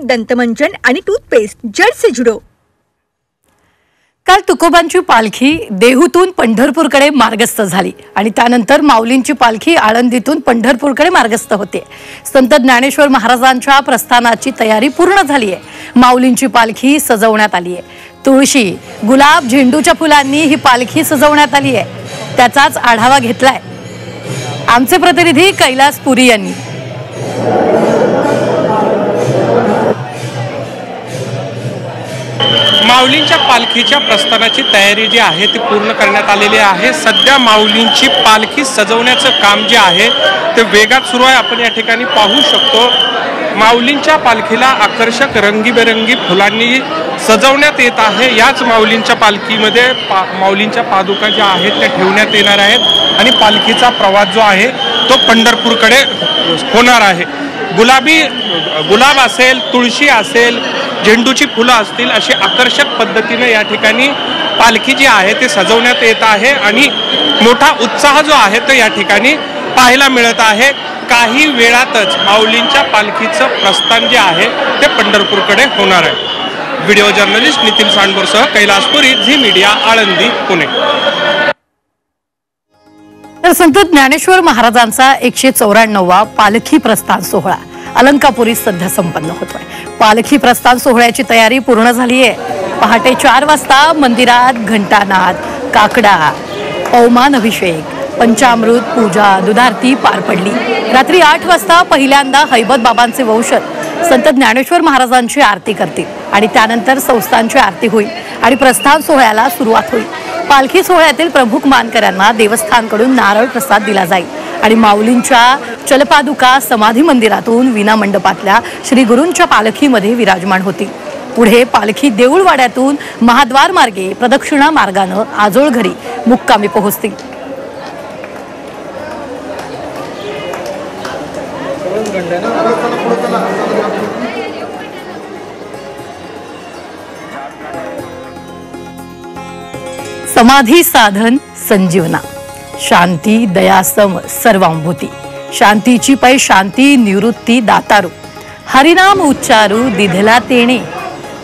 दंतमंजन आणि टूथपेस्ट जड से जुडो। काल तुकोबांची पालखी देहूतून पंढरपूरकडे मार्गस्थ झाली आणि त्यानंतर माऊलींची पालखी आळंदीतून पंढरपूरकडे मार्गस्थ होते। संत ज्ञानेश्वर महाराजांच्या प्रस्थानाची तयारी पूर्ण झाली आहे। माऊलींची पालखी सजवण्यात आली आहे। तुळशी, गुलाब, झेंडूच्या फुलांनी ही पालखी सजवण्यात आली आहे। त्याचाच आढावा घेतलाय आमचे प्रतिनिधी कैलास पुरी यांनी। माऊलींच्या पालखीच्या प्रस्थानाची तयारी जी आहे ती पूर्ण करण्यात आलेली आहे। सध्या माऊलींची पालखी सजवण्याचं काम जे आहे ते वेगात सुरू आहे। आपण या ठिकाणी पाहू शकतो माऊलींच्या पालखीला आकर्षक रंगीबेरंगी फुलांनी सजवण्यात येत आहे। याच माऊलींच्या पालखीमध्ये माऊलींच्या पादुका ज्या आहेत त्या ठेवण्यात येणार आहेत आणि पालखीचा प्रवास जो आहे तो पंढरपूरकडे होणार आहे। गुलाब असेल, तुळशी असेल, झेंडूची फुलं असतील, अशी आकर्षक पद्धतीने या ठिकाणी पालखी जी आहे ते सजवण्यात येत आहे आणि मोठा उत्साह जो आहे तो या ठिकाणी पाहायला मिळत आहे। काही वेळातच माऊलींच्या पालखीचं प्रस्थान जे आहे ते पंढरपूरकडे होणार आहे। व्हिडिओ जर्नलिस्ट नितीन सांडबोरसह कैलास पुरी, झी मीडिया, आळंदी, पुणे। तर संत ज्ञानेश्वर महाराजांचा 194वा पालखी प्रस्थान सोहळा अलंकापुरीत सध्या संपन्न होतोय। पालखी प्रस्थान सोहळ्याची तयारी पूर्ण झाली आहे। पहाटे 4 वाजता मंदिरात घंटानाद, काकडा, पवमान अभिषेक, पंचामृत पूजा, दुधारती पार पडली। रात्री 8 वाजता पहिल्यांदा हैबत बाबांचे वंशज संत ज्ञानेश्वर महाराजांची आरती करतील आणि त्यानंतर संस्थांची आरती होईल आणि प्रस्थान सोहळ्याला सुरुवात होईल। पालखी सोहळ्यातील प्रमुख मानकऱ्यांना देवस्थानकडून नारळ प्रसाद दिला जाईल आणि माऊलींच्या चलपादुका समाधी मंदिरातून विना मंडपातल्या श्री गुरूंच्या पालखीमध्ये विराजमान होतील। पुढे पालखी देऊळवाड्यातून महाद्वार मार्गे प्रदक्षिणा मार्गाने आजोळ घरी मुक्कामी पोहोचतील। समाधी साधन संजीवना, शांती दयासम सर्वांभूती, शांतीची पै शांती निवृत्ती दातारू, हरिनाम उच्चारू दिधला तेणे।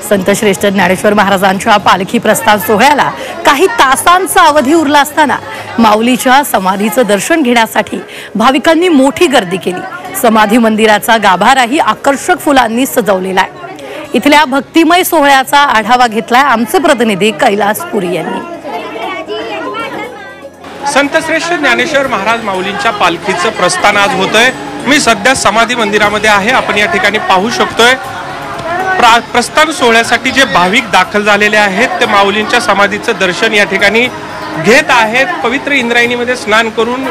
संत श्रेष्ठ ज्ञानेश्वर महाराजांच्या पालखी प्रस्थान सोहळ्याला काही तासांचा अवधी उरला असताना माऊलीच्या समाधीचं दर्शन घेण्यासाठी भाविकांनी मोठी गर्दी केली। समाधी मंदिराचा गाभाराही आकर्षक फुलांनी सजवलेला आहे। इथल्या भक्तिमय सोहळ्याचा आढावा घेतलाय आमचे प्रतिनिधी कैलास पुरी यांनी। संत श्रेष्ठ ज्ञानेश्वर महाराज माऊलींच्या पालखीचं प्रस्थान आज होतंय। मी सध्या समाधी मंदिरामध्ये आहे। आपण या ठिकाणी पाहू शकतोय प्रस्थान सोहळ्यासाठी जे भाविक दाखल झालेले आहेत ते माऊलींच्या समाधीचं दर्शन या ठिकाणी घेत आहेत। पवित्र इंद्रायणीमध्ये स्नान करून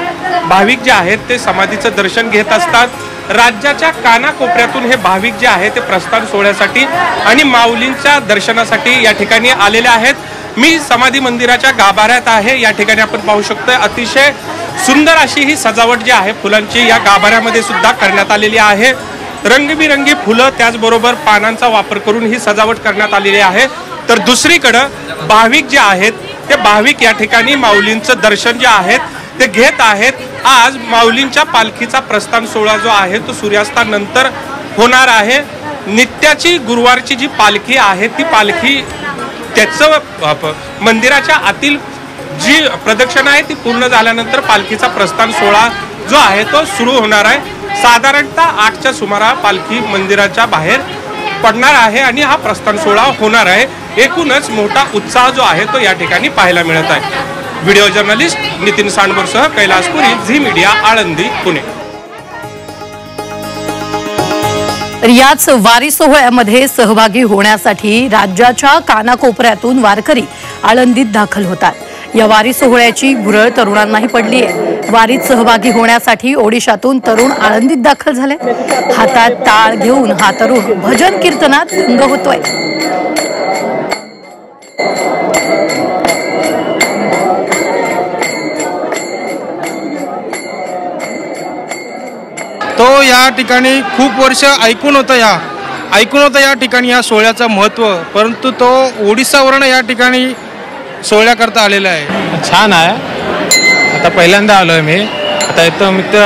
भाविक जे आहेत ते समाधीचं दर्शन घेत असतात। राज्याच्या कानाकोपऱ्यातून हे भाविक जे आहेत ते प्रस्थान सोहळ्यासाठी आणि माऊलींच्या दर्शनासाठी या ठिकाणी आलेले आहेत। मी समाधी मंदिराच्या गाभाऱ्यात आहे। या ठिकाणी आपण पाहू शकतोय अतिशय सुंदर अशी ही सजावट जी आहे फुलांची या गाभाऱ्यामध्ये सुद्धा करण्यात आलेली आहे। रंगबिरंगी फुलं त्याचबरोबर पानांचा वापर करून ही सजावट करण्यात आलेली आहे। तर दुसरीकडे भाविक जे आहेत ते भाविक या ठिकाणी माऊलींचं दर्शन जे आहेत ते घेत आहेत। आज माऊलींच्या पालखीचा प्रस्थान सोहळा जो आहे तो सूर्यास्तानंतर होणार आहे। नित्याची गुरुवारची जी पालखी आहे ती पालखी त्याचं मंदिराच्या आतील जी प्रदक्षिणा आहे ती पूर्ण झाल्यानंतर पालखीचा प्रस्थान सोहळा जो आहे तो सुरू होणार आहे। साधारणतः 8च्या सुमारास पालखी मंदिराच्या बाहेर पडणार आहे आणि हा प्रस्थान सोहळा होणार आहे। एकूणच मोठा उत्साह जो आहे तो या ठिकाणी पाहायला मिळत आहे। व्हिडिओ जर्नलिस्ट नितीन सांडबोरसह कैलास पुरी, झी मीडिया, आळंदी, पुणे। याच वारी सोहळ्यामध्ये सहभागी होण्यासाठी राज्याच्या कानाकोपऱ्यातून वारकरी आळंदीत दाखल होतात। या वारी सोहळ्याची भुरळ तरुणांनाही पडली आहे। वारीत सहभागी होण्यासाठी ओडिशातून तरुण आळंदीत दाखल झाले। हातात टाळ घेऊन हा तरुण भजन कीर्तनात रंग होतोय। तो या ठिकाणी खूप वर्ष ऐकून होतं या ठिकाणी या सोहळ्याचं महत्त्व, परंतु तो ओडिसावरून या ठिकाणी सोहळ्याकरता आलेला आहे। छान आहे। आता पहिल्यांदा आलोय मी। आता इथं मित्र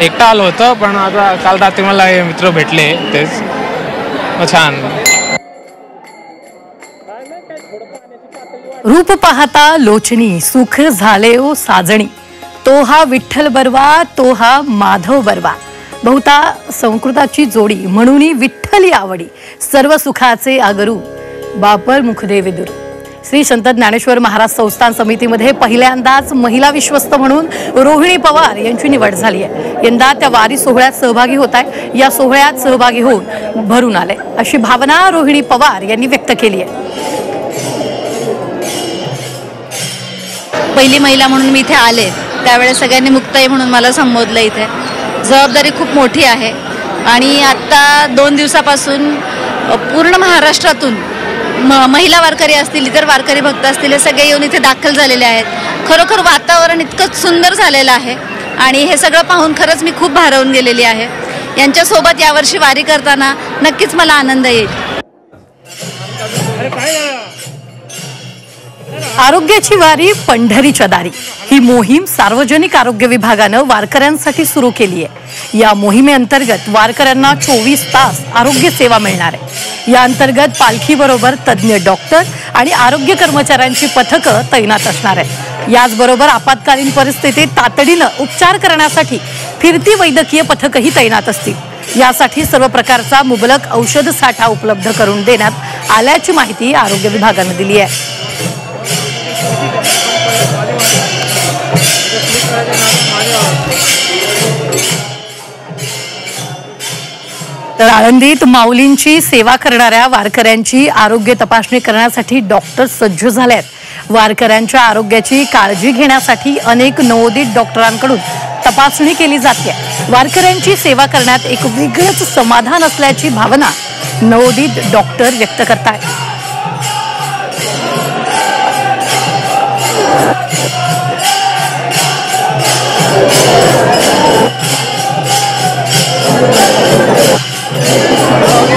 एकटा आलो होतो, पण आता काल रात्री मला हे मित्र भेटले तेच मग छान. रूप पाहता लोचनी सुख झाले ओ साजणी, तो हा विठ्ठल बरवा तो हा माधव बरवा. बहुता संस्कृताची जोडी म्हणून विठ्ठली आवडी, सर्व सुखाचे आगरू बापर मुखदे विदुर. श्री संत ज्ञानेश्वर महाराज संस्थान समितीमध्ये पहिल्यांदाच महिला विश्वस्त म्हणून रोहिणी पवार यांची निवड झाली आहे. यंदा त्या वारी सोहळ्यात सहभागी होत आहे. या सोहळ्यात सहभागी होऊन भरून आले अशी भावना रोहिणी पवार यांनी व्यक्त केली आहे. पहिली महिला म्हणून मी इथे आले, त्यावेळेस सगळ्यांनी मुक्ताई म्हणून मला संबोधलं. इथे जबाबदारी खूप मोठी आहे आणि आत्ता 2 दिवसापासून पूर्ण महाराष्ट्रातून महिला वारकरी असतील, इतर वारकरी भक्त असतील, हे सगळे येऊन इथे दाखल झालेले आहेत. खरोखर वातावरण इतकं सुंदर झालेलं आहे आणि हे सगळं पाहून खरंच मी खूप भारावून गेलेली आहे. यांच्यासोबत यावर्षी वारी करताना नक्कीच मला आनंद येईल. आरोग्याची वारी पंढरीच्या दारी ही मोहीम सार्वजनिक आरोग्य विभागानं वारकऱ्यांसाठी सुरू केली आहे. या मोहिमेअंतर्गत वारकऱ्यांना 24 तास आरोग्य सेवा मिळणार आहे. या अंतर्गत पालखीबरोबर तज्ज्ञ डॉक्टर आणि आरोग्य कर्मचाऱ्यांची पथकं तैनात असणार आहे. याचबरोबर आपत्कालीन परिस्थितीत तातडीनं उपचार करण्यासाठी फिरती वैद्यकीय पथकही तैनात असतील. यासाठी सर्व प्रकारचा मुबलक औषध साठा उपलब्ध करून देण्यात आल्याची माहिती आरोग्य विभागानं दिली आहे. तर आळंदीत माऊलींची सेवा करणाऱ्या वारकऱ्यांची आरोग्य तपासणी करण्यासाठी डॉक्टर सज्ज झाले आहेत. वारकऱ्यांच्या आरोग्याची काळजी घेण्यासाठी अनेक नवोदित डॉक्टरांकडून तपासणी केली जाते. वारकऱ्यांची सेवा करण्यात एक वेगळंच समाधान असल्याची भावना नवोदित डॉक्टर व्यक्त करतात.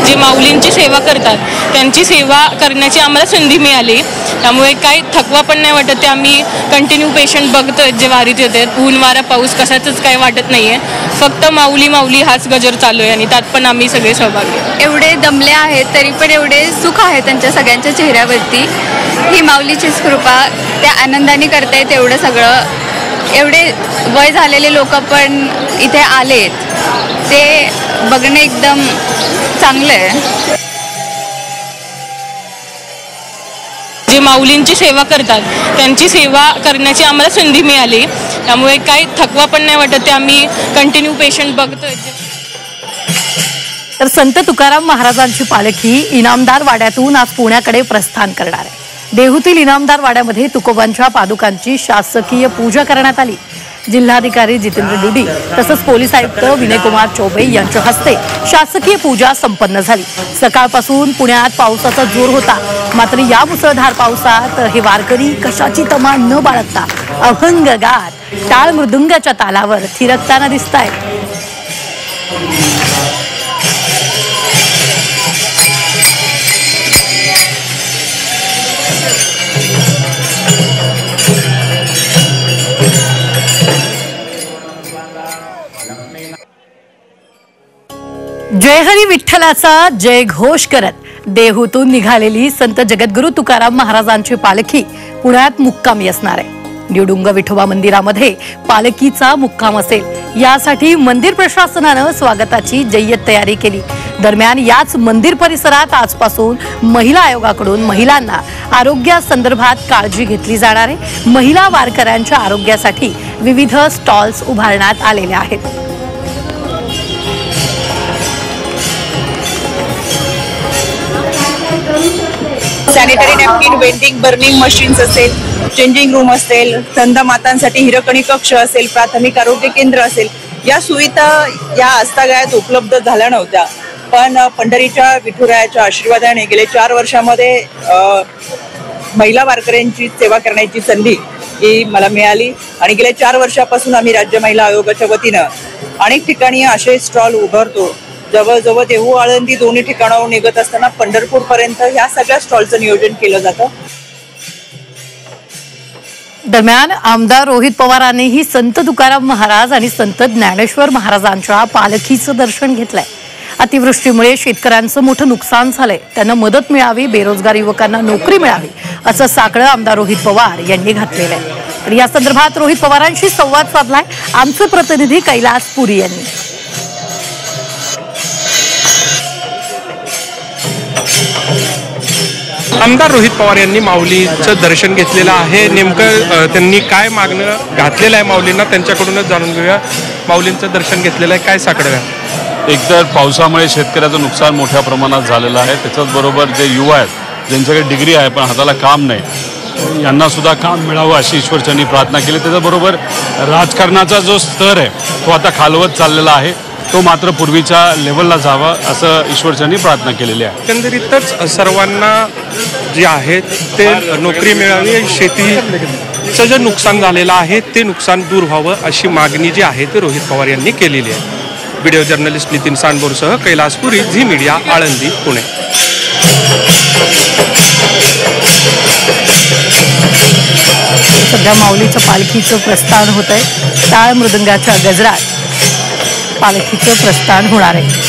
जे माऊलींची सेवा करतात त्यांची सेवा करण्याची आम्हाला संधी मिळाली, त्यामुळे काही थकवा पण नाही वाटत. ते आम्ही कंटिन्यू पेशंट बघतोय जे वारीत येतात. ऊन वारा पाऊस कशाचंच काही वाटत नाहीये. फक्त माऊली माऊली हाच गजर चालू आहे आणि त्यात पण आम्ही सगळे सहभागी. एवढे दमले आहेत तरी पण एवढे सुख आहे त्यांच्या सगळ्यांच्या चेहऱ्यावरती. ही माऊलीचीच कृपा, त्या आनंदाने करतायत एवढं सगळं. एवढे वय झालेले लोक पण इथे आलेत, ते बघणं एकदम चांगलं आहे. जे माऊलींची सेवा करतात त्यांची सेवा करण्याची आम्हाला संधी मिळाली, त्यामुळे काही थकवा पण नाही वाटत. ते आम्ही कंटिन्यू पेशंट बघतोय. तर संत तुकाराम महाराजांची पालखी इनामदार वाड्यातून आज पुण्याकडे प्रस्थान करणार आहे. देहूतील इनामदार वाड्यामध्ये तुकोबांच्या पादुकांची शासकीय पूजा करण्यात आली. जिल्हाधिकारी जितेंद्र डुडी तसंच पोलीस आयुक्त विनयकुमार चौबे यांच्या हस्ते शासकीय पूजा संपन्न झाली. सकाळपासून पुण्यात पावसाचा जोर होता, मात्र या मुसळधार पावसात हे वारकरी कशाची तमा न बाळगता अभंग गात टाळ मृदुंगाच्या तालावर थिरकताना दिसतायत. जय हरी विठ्ठलाचा जय घोष करत देहूतून निघालेली संत जगद्गुरू तुकाराम महाराजांची पालखी पुण्यात मुक्कामी असणार आहे. निवडुंग विठोबा मंदिरामध्ये पालखीचा मुक्काम असेल, यासाठी मंदिर प्रशासनानं स्वागताची जय्यत तयारी केली. दरम्यान याच मंदिर परिसरात आजपासून महिला आयोगाकडून महिलांना आरोग्यासंदर्भात काळजी घेतली जाणार आहे. महिला वारकऱ्यांच्या आरोग्यासाठी विविध स्टॉल्स उभारण्यात आलेले आहेत. Sanitary napkin, vending, burning machines असेल, चेंजिंग रूम असेल, संत मातांसाठी हिरकणी कक्ष असेल, प्राथमिक आरोग्य केंद्र असेल, या सुविधा या आजतागायत उपलब्ध झाल्या नव्हत्या. पण पंढरीच्या विठुरायाच्या आशीर्वादाने गेल्या 4 वर्षामध्ये महिला वारकऱ्यांची सेवा करण्याची संधी ही मला मिळाली आणि गेल्या 4 वर्षापासून आम्ही राज्य महिला आयोगाच्या वतीनं अनेक ठिकाणी असे स्टॉल उभारतो. जवळजवळ देहू आळंदी दोन्ही ठिकाणावर निघत असताना पंढरपूर पर्यंत या सगळ्या स्टॉलचं नियोजन केलं जातं. दरम्यान आमदार रोहित पवारांनीही संत तुकाराम महाराज आणि संत ज्ञानेश्वर महाराजांच्या पालखीचं दर्शन घेतलंय. अतिवृष्टीमुळे शेतकऱ्यांचं मोठं नुकसान झालंय, त्यांना मदत मिळावी, बेरोजगार युवकांना नोकरी मिळावी असं साकडं आमदार रोहित पवार यांनी घातलेलं आहे. तर या संदर्भात रोहित पवारांशी संवाद साधलाय आमचे प्रतिनिधी कैलास पुरी यांनी. आमदार रोहित पवार यांनी माऊलीचं दर्शन घेतलेलं आहे. नेमकं त्यांनी काय मागणं घातलेलं आहे माऊलींना त्यांच्याकडूनच जाणून घेऊया. माऊलींचं दर्शन घेतलेलं आहे, काय साकडं आहे? एकतर पावसामुळे शेतकऱ्याचं नुकसान मोठ्या प्रमाणात झालेलं आहे. त्याच्याचबरोबर जे युवा आहेत ज्यांच्याकडे डिग्री आहे पण हाताला काम नाही, यांना सुद्धा काम मिळावं अशी ईश्वरचरणी प्रार्थना केली. त्याच्याबरोबर राजकारणाचा जो स्तर आहे तो आता खालवत चाललेला आहे, तो मात्र पूर्वीच्या लेवलला जावा असं ईश्वरचरणी प्रार्थना केलेली आहे. एकंदरीतच सर्वांना जे आहे ते नोकरी मिळावी, शेतीचं जे नुकसान झालेलं आहे ते नुकसान दूर व्हावं अशी मागणी जी आहे ते रोहित पवार यांनी केलेली आहे. व्हिडिओ जर्नलिस्ट नितीन सांडबोरसह कैलास पुरी, झी मीडिया, आळंदी, पुणे. सध्या माऊलीच्या पालखीचं प्रस्थान होत आहे. टाळ मृदंगाच्या गजरात पालखीचं प्रस्थान होणार आहे.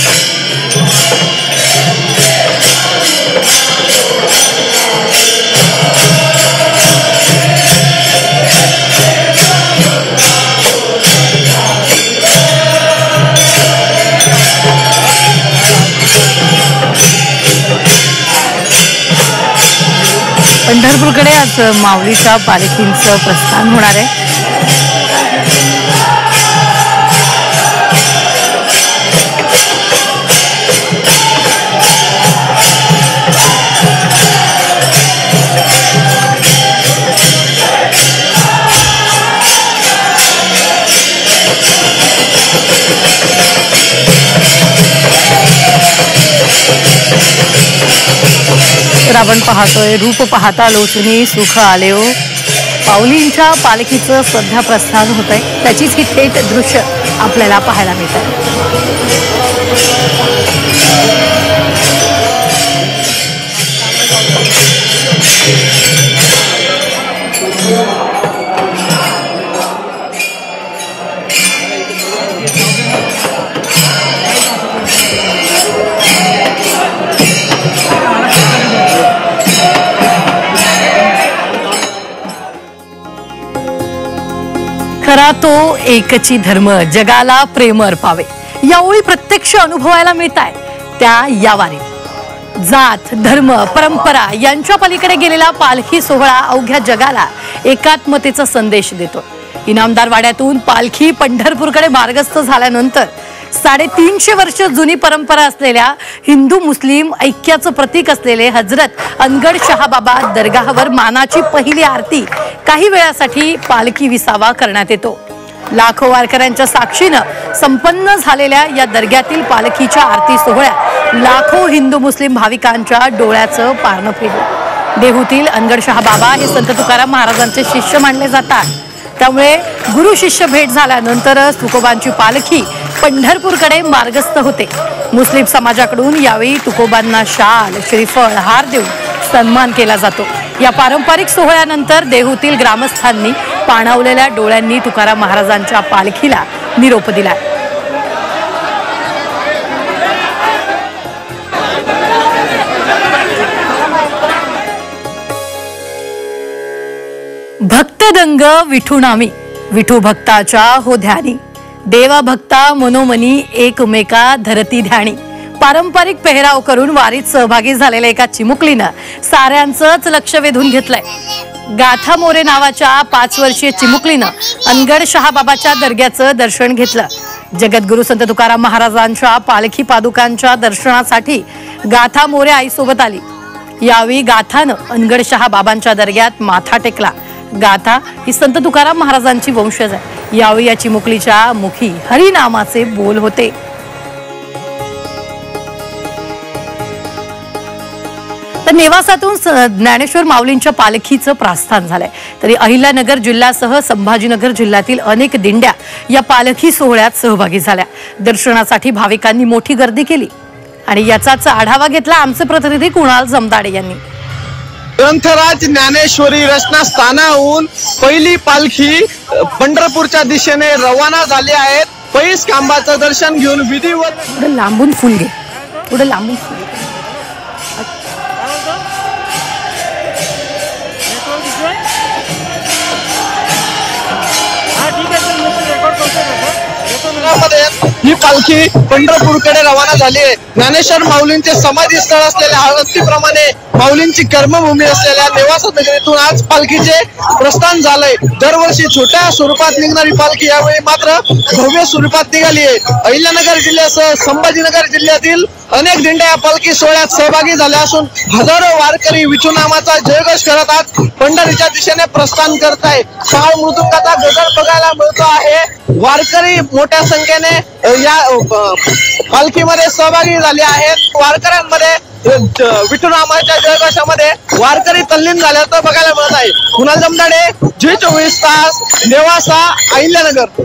पंढरपूरकडे आज माऊलीच्या पालखींचं प्रस्थान होणार आहे. तर आपण पाहतोय रूप पाहता लोचनी सुख आले हो. माऊलींच्या पालखीचं सध्या प्रस्थान होत आहे, त्याचीच ही थेट दृश्य आपल्याला पाहायला मिळत आहे. खरा तो एकची धर्म जगाला प्रेम अर्पावे, या ओळी प्रत्यक्ष अनुभवायला मिळत आहे त्या या वारीत. जात, धर्म, परंपरा यांच्या पलीकडे गेलेला पालखी सोहळा अवघ्या जगाला एकात्मतेचा संदेश देतो. इनामदार वाड्यातून पालखी पंढरपूरकडे मार्गस्थ झाल्यानंतर 350 वर्ष जुनी परंपरा असलेल्या हिंदू मुस्लिम ऐक्याचं प्रतीक असलेले हजरत अनगड शहाबाबा दरगाहवर मानाची पहिली आरती काही वेळासाठी पालखी विसावा करण्यात येतो. लाखो वारकऱ्यांच्या साक्षीनं संपन्न झालेल्या या दर्ग्यातील पालखीच्या आरती सोहळ्यात लाखो हिंदू मुस्लिम भाविकांच्या डोळ्याचं पारणं फिरलं. देहूतील अनगड शहाबाबा हे संत तुकाराम महाराजांचे शिष्य मानले जातात. त्यामुळे गुरु शिष्य भेट झाल्यानंतरच तुकोबांची पालखी पंढरपूरकडे मार्गस्थ होते. मुस्लिम समाजाकडून यावेळी तुकोबांना शाल, श्रीफळ, हार देऊन सन्मान केला जातो. या पारंपरिक सोहळ्यानंतर देहूतील ग्रामस्थांनी पाणावलेल्या डोळ्यांनी तुकाराम महाराजांच्या पालखीला निरोप दिला. भक्तदंग विठुनामी, विठू भक्ताच्या हो ध्यानी, देवा भक्ता मनोमनी एकमेका धरती ध्यानी. पारंपरिक पेहराव करून वारीत सहभागी झालेल्या एका चिमुकलीनं साऱ्यांचंच लक्ष वेधून घेतलंय. गाथा मोरे नावाच्या 5 वर्षीय चिमुकलीनं अनगड शहाबाबाच्या दर्ग्याचं दर्शन घेतलं. जगद्गुरु संत तुकाराम महाराजांच्या पालखी पादुकांच्या दर्शनासाठी गाथा मोरे आईसोबत आली. यावेळी गाथानं अनगड शहाबाबांच्या दर्ग्यात माथा टेकला. गाथा ही संत तुकाराम महाराजांची वंशज आहे. यावेळी या चिमुकलीच्या मुखी हरिनामाचे बोल होते. तर नेवासातून ज्ञानेश्वर माऊलींच्या पालखीचं प्रस्थान झालंय. तरी अहिल्यानगर जिल्ह्यासह संभाजीनगर जिल्ह्यातील अनेक दिंड्या या पालखी सोहळ्यात सहभागी झाल्या. दर्शनासाठी भाविकांनी मोठी गर्दी केली आणि याचाच आढावा घेतला आमचे प्रतिनिधी कुणाल जमदाडे यांनी. ग्रंथराज ज्ञानेश्वरी रचना स्थानाहून पहिली पालखी पंढरपूरच्या दिशेने रवाना झाली आहेत. पैस खांबाचं दर्शन घेऊन विधिवत थोडं लांबून फुल घे, थोडं लांबून फुल घे. ही पालखी पंढरपूरकडे रवाना झाली आहे. ज्ञानेश्वर माऊलींचे समाधी स्थळ असलेल्या हळदीप्रमाणे माऊलींची कर्मभूमी असलेल्या नेवासा नगरीतून आज पालखीचे प्रस्थान झालंय. दरवर्षी छोट्या स्वरूपात निघणारी पालखी यावेळी मात्र भव्य स्वरूपात निघाली आहे. अहिल्यानगर जिल्ह्यासह संभाजीनगर जिल्ह्यातील अनेक दिंड्या या पालखी सोहळ्यात सहभागी झाल्या असून हजारो वारकरी विठू नामाचा जयघोष करत आज पंढरीच्या दिशेने प्रस्थान करत आहे. टाळ मृदुंगाचा गजर बघायला मिळतो आहे. वारकरी मोठ्या संख्येने या पालखीमध्ये सहभागी झाले आहेत. वारकऱ्यांमध्ये विठू नामाच्या जयघोषामध्ये वारकरी तल्लीन झाल्याचं बघायला मिळत आहे. कुणाल जमदाडे, G24 तास, नेवासा, अहिल्यानगर.